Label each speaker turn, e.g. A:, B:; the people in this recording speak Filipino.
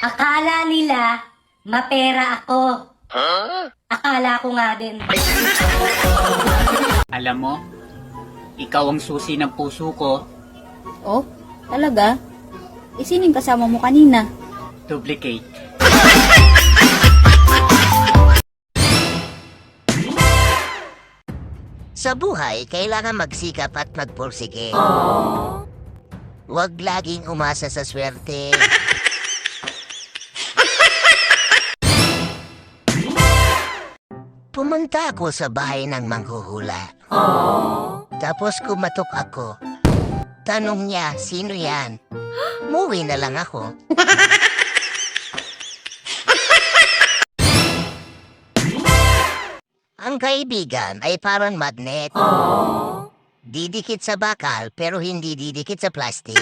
A: Akala nila, mapera ako. Akala ko nga din.
B: Alam mo, ikaw ang susi ng puso ko.
C: Oh, talaga? Sino yung kasama mo kanina?
B: Duplicate.
D: Sa buhay, kailangan magsikap at magpursige. Huwag laging umasa sa swerte. Pumunta ako sa bahay ng manghuhula. Tapos kumatok ako. Tanong niya, sino yan? Muwi na lang ako. Ang kaibigan ay parang magnet. Didikit sa bakal pero hindi didikit sa plastic.